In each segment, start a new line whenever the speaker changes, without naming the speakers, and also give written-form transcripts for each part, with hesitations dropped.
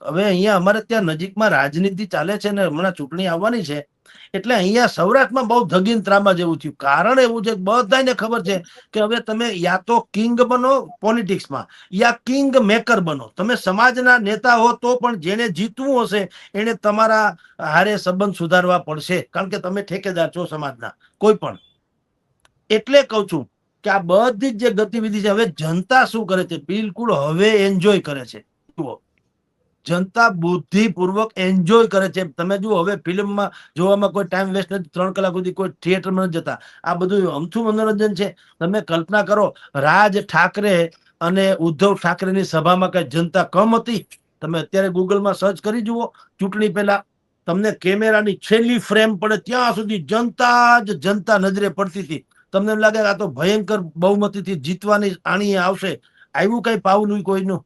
હવે અહીંયા અમારે ત્યાં નજીકમાં રાજનીતિ ચાલે છે ને હમણાં ચૂંટણી આવવાની છે, એટલે અહીંયા સૌરાષ્ટ્રમાં બહુ ધગીન ત્રામા જેવું થયું. કારણ એવું છે કે બધાને ખબર છે કે હવે તમે યા તો કિંગ બનો પોલિટિક્સમાં, યા કિંગ મેકર બનો. તમે સમાજના નેતા હો તો પણ જેને જીતવું હશે એને તમારા હારે સંબંધ સુધારવા પડશે, કારણ કે તમે ઠેકેદાર છો સમાજના કોઈ પણ. એટલે કહું છું કે આ બધી જ જે ગતિવિધિ છે, હવે જનતા શું કરે છે, બિલકુલ હવે એન્જોય કરે છે. જુઓ, જનતા બુદ્ધિપૂર્વક એન્જોય કરે છે. તમે જુઓ, હવે ફિલ્મમાં જોવામાં કોઈ ટાઈમ વેસ્ટ નથી. 3 કલાક સુધી કોઈ થિયેટરમાં નથી જતા. આ બધું અમથું મનોરંજન છે. તમે કલ્પના કરો, રાજ ઠાકરે અને ઉદ્ધવ ઠાકરેની સભામાં કઈ જનતા કમ હતી? તમે અત્યારે ગૂગલમાં સર્ચ કરી જુઓ, ચૂંટણી પહેલા તમને કેમેરાની છેલ્લી ફ્રેમ પડે ત્યાં સુધી જનતા જ જનતા નજરે પડતી હતી. તમને એમ લાગે આ તો ભયંકર બહુમતીથી જીતવાની આણી આવશે. આવ્યું કઈ પાવલું કોઈનું?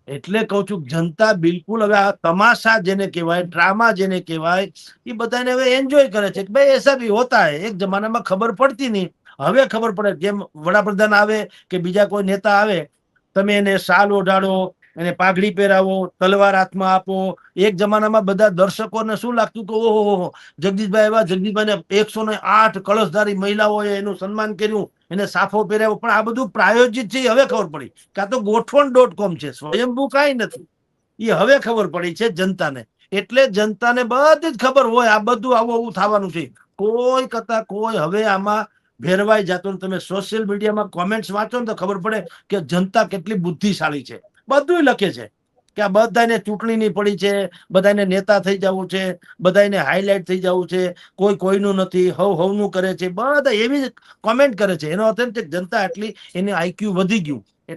એટલે કહું છું, જનતા બિલકુલ હવે આ તમાશા જેને કહેવાય, ડ્રામા જેને કહેવાય, એ બધાને હવે એન્જોય કરે છે. ભાઈ એસા ભી હોતા હૈ. એક જમાનામાં ખબર પડતી નહીં, હવે ખબર પડે. જેમ વડાપ્રધાન આવે કે બીજા કોઈ નેતા આવે, તમે એને શાલ ઓઢાડો, એને પાઘડી પહેરાવો, તલવાર હાથમાં આપો. એક જમાનામાં બધા દર્શકોને શું લાગતું કે ઓહો, જગદીશભાઈ એવા, જગદીશભાઈને 108 કળશધારી મહિલાઓએ એનું સન્માન કર્યું, એને સાફો પહેરાવ્યો. પણ આ બધું પ્રાયોજિત છે એ હવે ખબર પડી. કાં તો ગોઠવણ.com છે, સ્વયંભૂ કાંઈ નથી. એ હવે ખબર પડી છે જનતાને. એટલે જનતાને બધી જ ખબર હોય આ બધું આવું થવાનું છે. કોઈ કરતા કોઈ હવે આમાં ભેરવાઈ જતું. તમે સોશિયલ મીડિયામાં કોમેન્ટ્સ વાંચો ને તો ખબર પડે કે જનતા કેટલી બુદ્ધિશાળી છે. બધું લખે છે કે આ બધાને ચૂંટણીની પડી છે, બધાને નેતા થઈ જવું છે, બધાને હાઈલાઇટ થઈ જવું છે, કોઈ કોઈનું નથી, હવનું કરે છે. બધા એવી કોમેન્ટ કરે છે. એનો અર્થ એમ છે કે જનતા આટલી એની આઈક્યુ વધી ગયું.